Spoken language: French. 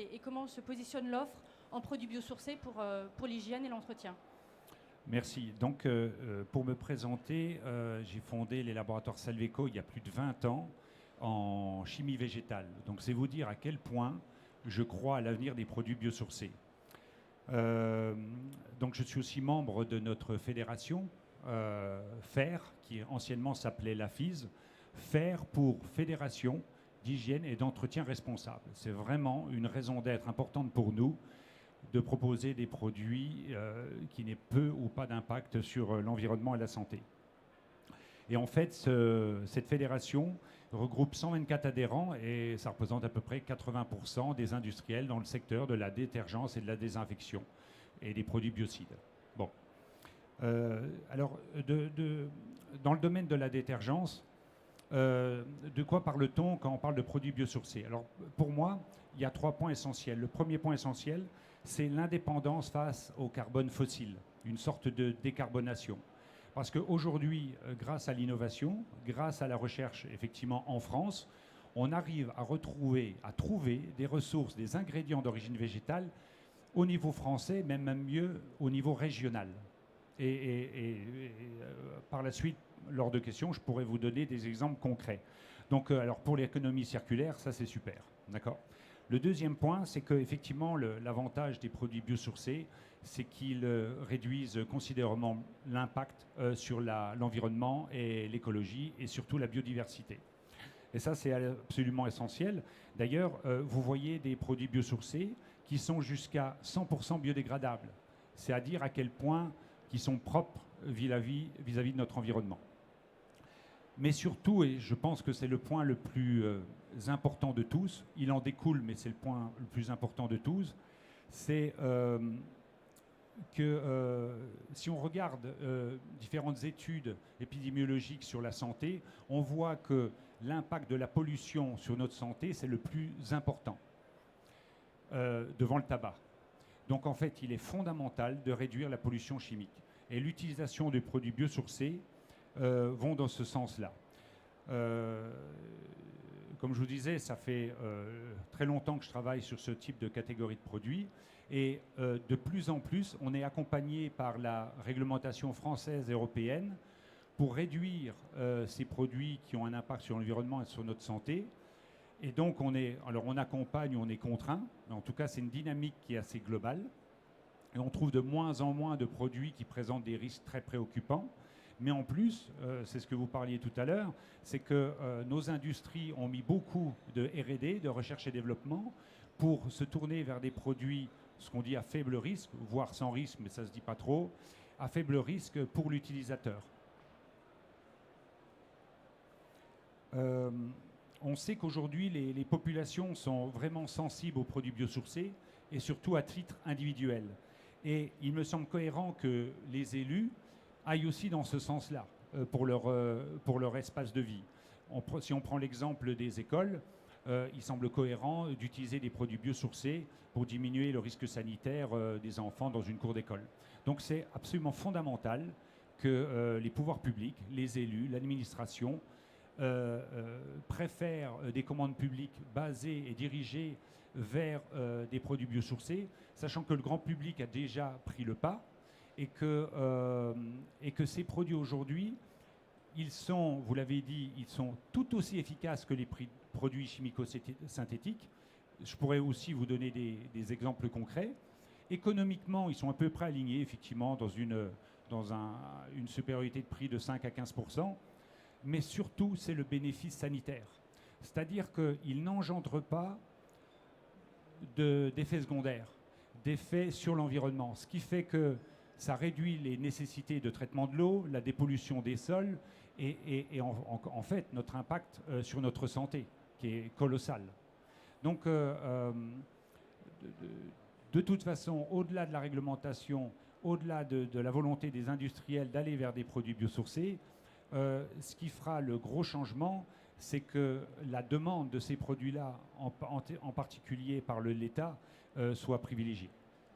et comment se positionne l'offre en produits biosourcés pour l'hygiène et l'entretien. Merci. Donc, pour me présenter, j'ai fondé les laboratoires Salveco il y a plus de 20 ans en chimie végétale. Donc, c'est vous dire à quel point je crois à l'avenir des produits biosourcés. Donc, je suis aussi membre de notre fédération, FAIR, qui anciennement s'appelait la FIS. FAIR pour Fédération d'hygiène et d'entretien responsable. C'est vraiment une raison d'être importante pour nous de proposer des produits qui n'aient peu ou pas d'impact sur l'environnement et la santé. Et en fait, cette fédération regroupe 124 adhérents et ça représente à peu près 80% des industriels dans le secteur de la détergence et de la désinfection et des produits biocides. Bon. Alors, dans le domaine de la détergence, de quoi parle-t-on quand on parle de produits biosourcés? Alors, pour moi, il y a 3 points essentiels. Le premier point essentiel, c'est l'indépendance face au carbone fossile, une sorte de décarbonation. Parce qu'aujourd'hui, grâce à l'innovation, grâce à la recherche effectivement en France, on arrive à trouver des ressources, des ingrédients d'origine végétale au niveau français, même mieux au niveau régional. Par la suite, lors de questions, je pourrais vous donner des exemples concrets. Donc, alors pour l'économie circulaire, ça c'est super, d'accord. Le deuxième point, c'est qu'effectivement, l'avantage des produits biosourcés, c'est qu'ils réduisent considérablement l'impact sur l'environnement et l'écologie et surtout la biodiversité. Et ça, c'est absolument essentiel. D'ailleurs, vous voyez des produits biosourcés qui sont jusqu'à 100% biodégradables. C'est à dire à quel point ils sont propres vis-à-vis de notre environnement. Mais surtout, et je pense que c'est le point le plus important de tous, il en découle, mais c'est le point le plus important de tous, c'est que si on regarde différentes études épidémiologiques sur la santé, on voit que l'impact de la pollution sur notre santé, c'est le plus important devant le tabac. Donc en fait, il est fondamental de réduire la pollution chimique. Et l'utilisation des produits biosourcés vont dans ce sens-là. Comme je vous disais, ça fait très longtemps que je travaille sur ce type de catégorie de produits. Et de plus en plus, on est accompagné par la réglementation française et européenne pour réduire ces produits qui ont un impact sur l'environnement et sur notre santé. Et donc, on accompagne ou on est contraint. Mais en tout cas, c'est une dynamique qui est assez globale. Et on trouve de moins en moins de produits qui présentent des risques très préoccupants. Mais en plus, c'est ce que vous parliez tout à l'heure, c'est que nos industries ont mis beaucoup de R&D, de recherche et développement, pour se tourner vers des produits, ce qu'on dit à faible risque, voire sans risque, mais ça ne se dit pas trop, à faible risque pour l'utilisateur. On sait qu'aujourd'hui, les populations sont vraiment sensibles aux produits biosourcés et surtout à titre individuel. Et il me semble cohérent que les élus aillent aussi dans ce sens-là pour leur espace de vie. Si on prend l'exemple des écoles, il semble cohérent d'utiliser des produits biosourcés pour diminuer le risque sanitaire des enfants dans une cour d'école. Donc c'est absolument fondamental que les pouvoirs publics, les élus, l'administration préfèrent des commandes publiques basées et dirigées vers des produits biosourcés, sachant que le grand public a déjà pris le pas et que ces produits aujourd'hui, ils sont, vous l'avez dit, ils sont tout aussi efficaces que les produits chimico-synthétiques. Je pourrais aussi vous donner des exemples concrets. Économiquement, ils sont à peu près alignés, effectivement, dans une supériorité de prix de 5 à 15%. Mais surtout, c'est le bénéfice sanitaire. C'est-à-dire qu'ils n'engendrent pas d'effets secondaires, d'effets sur l'environnement. Ce qui fait que ça réduit les nécessités de traitement de l'eau, la dépollution des sols et en fait notre impact sur notre santé, qui est colossal. Donc, de toute façon, au-delà de la réglementation, au-delà de la volonté des industriels d'aller vers des produits biosourcés, ce qui fera le gros changement, c'est que la demande de ces produits-là, en particulier par l'État, soit privilégiée.